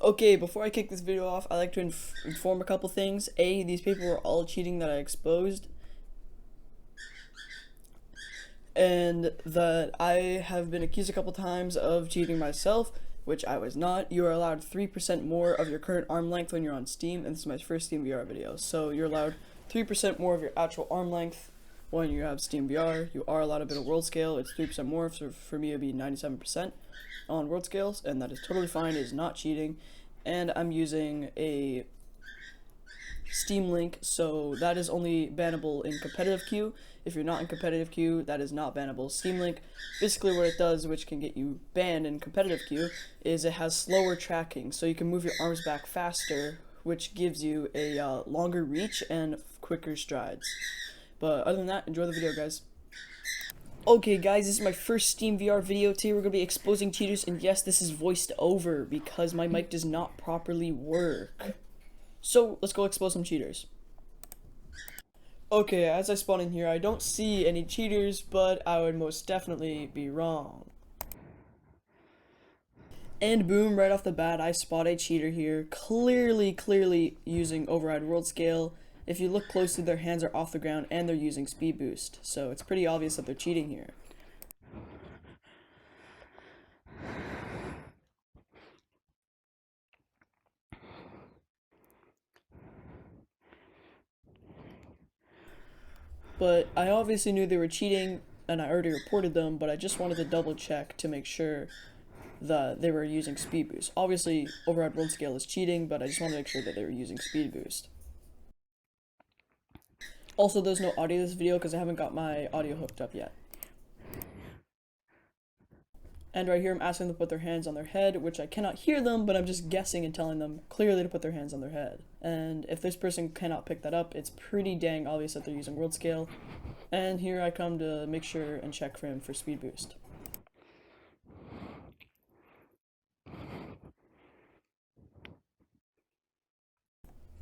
Okay, before I kick this video off, I'd like to inform a couple things. A, these people were all cheating that I exposed, and that I have been accused a couple times of cheating myself, which I was not. You are allowed 3% more of your current arm length when you're on Steam, and this is my first Steam VR video. So you're allowed 3% more of your actual arm length when you have Steam VR. You are allowed a bit of world scale. It's 3% more, so for me it'd be 97% on world scales, and that is totally fine. It is not cheating. And I'm using a Steam Link, so that is only bannable in competitive queue. If you're not in competitive queue, that is not bannable. Steam Link, basically what it does, which can get you banned in competitive queue, is it has slower tracking, so you can move your arms back faster, which gives you a longer reach and quicker strides. But other than that, enjoy the video, guys. Okay guys, this is my first Steam VR video. Today we're going to be exposing cheaters, and yes, this is voiced over because my mic does not properly work. So, let's go expose some cheaters. Okay, as I spawn in here, I don't see any cheaters, but I would most definitely be wrong. And boom, right off the bat, I spot a cheater here, clearly using override world scale. If you look closely, their hands are off the ground and they're using speed boost, so it's pretty obvious that they're cheating here. But I obviously knew they were cheating, and I already reported them, but I just wanted to double check to make sure that they were using speed boost. Obviously, override world scale is cheating, but I just wanted to make sure that they were using speed boost. Also, there's no audio in this video because I haven't got my audio hooked up yet. And right here I'm asking them to put their hands on their head, which I cannot hear them, but I'm just guessing and telling them clearly to put their hands on their head. And if this person cannot pick that up, it's pretty dang obvious that they're using world scale. And here I come to make sure and check for him for speed boost.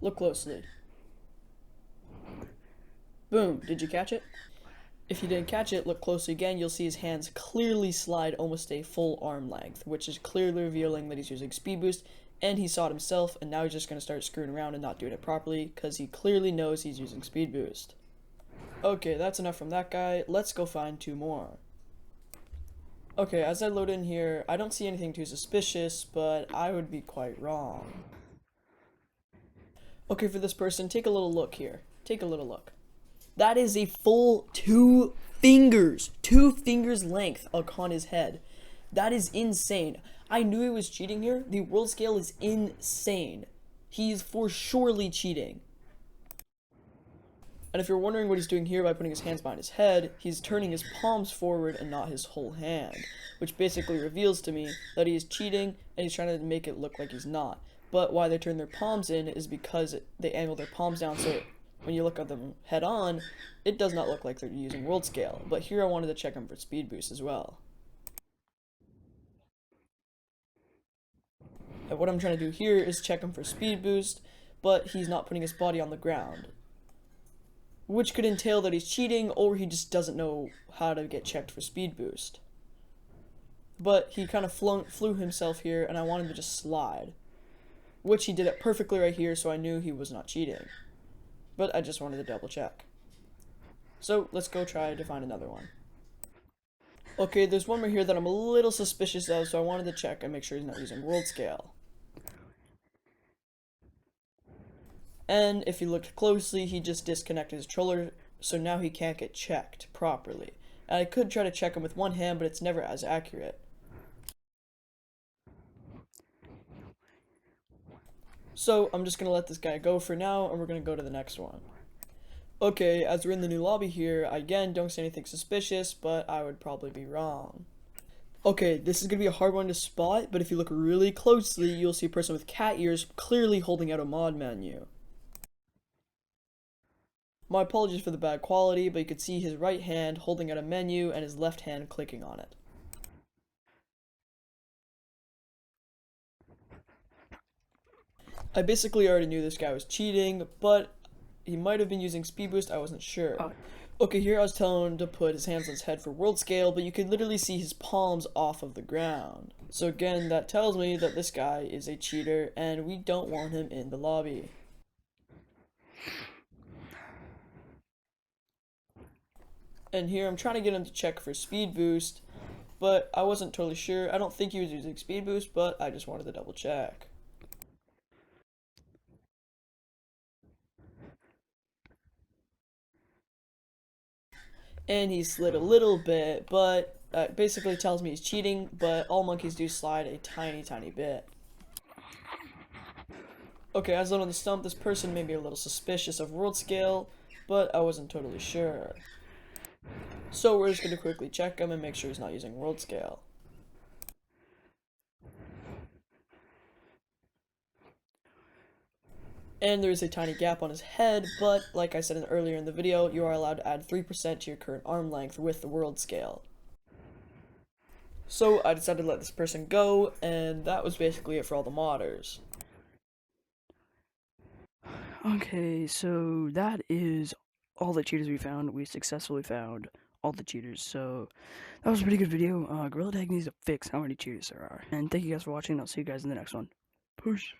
Look closely. Boom, did you catch it? If you didn't catch it, look closely again, you'll see his hands clearly slide almost a full arm length, which is clearly revealing that he's using speed boost, and he saw it himself, and now he's just going to start screwing around and not doing it properly, because he clearly knows he's using speed boost. Okay, that's enough from that guy, let's go find two more. Okay, as I load in here, I don't see anything too suspicious, but I would be quite wrong. Okay, for this person, take a little look here. Take a little look. That is a full two fingers length on his head. That is insane. I knew he was cheating here. The world scale is insane. He's for surely cheating. And if you're wondering what he's doing here by putting his hands behind his head, he's turning his palms forward and not his whole hand, which basically reveals to me that he is cheating and he's trying to make it look like he's not. But why they turn their palms in is because they angle their palms down, so when you look at them head on, it does not look like they're using world scale. But here I wanted to check them for speed boost as well. And what I'm trying to do here is check him for speed boost, but he's not putting his body on the ground, which could entail that he's cheating or he just doesn't know how to get checked for speed boost. But he kind of flew himself here, and I wanted to just slide, which he did it perfectly right here, so I knew he was not cheating. But I just wanted to double check. So let's go try to find another one. Okay, there's one more here that I'm a little suspicious of, so I wanted to check and make sure he's not using world scale. And if you looked closely, he just disconnected his controller, so now he can't get checked properly. And I could try to check him with one hand, but it's never as accurate. So I'm just going to let this guy go for now, and we're going to go to the next one. Okay, as we're in the new lobby here, I again don't see anything suspicious, but I would probably be wrong. Okay, this is going to be a hard one to spot, but if you look really closely, you'll see a person with cat ears clearly holding out a mod menu. My apologies for the bad quality, but you could see his right hand holding out a menu and his left hand clicking on it. I basically already knew this guy was cheating, but he might have been using speed boost, I wasn't sure. Okay, here I was telling him to put his hands on his head for world scale, but you could literally see his palms off of the ground. So again, that tells me that this guy is a cheater and we don't want him in the lobby. And here I'm trying to get him to check for speed boost, but I wasn't totally sure. I don't think he was using speed boost, but I just wanted to double check. And he slid a little bit, but basically tells me he's cheating, but all monkeys do slide a tiny bit. Okay, as on the stump, this person made me a little suspicious of world scale, but I wasn't totally sure. So we're just going to quickly check him and make sure he's not using world scale. And there's a tiny gap on his head, but like I said earlier in the video, you are allowed to add 3% to your current arm length with the world scale. So I decided to let this person go, and that was basically it for all the modders. Okay, so that is all the cheaters we found. We successfully found all the cheaters, so that was a pretty good video. Gorilla Tag needs to fix how many cheaters there are. And thank you guys for watching. I'll see you guys in the next one. Push.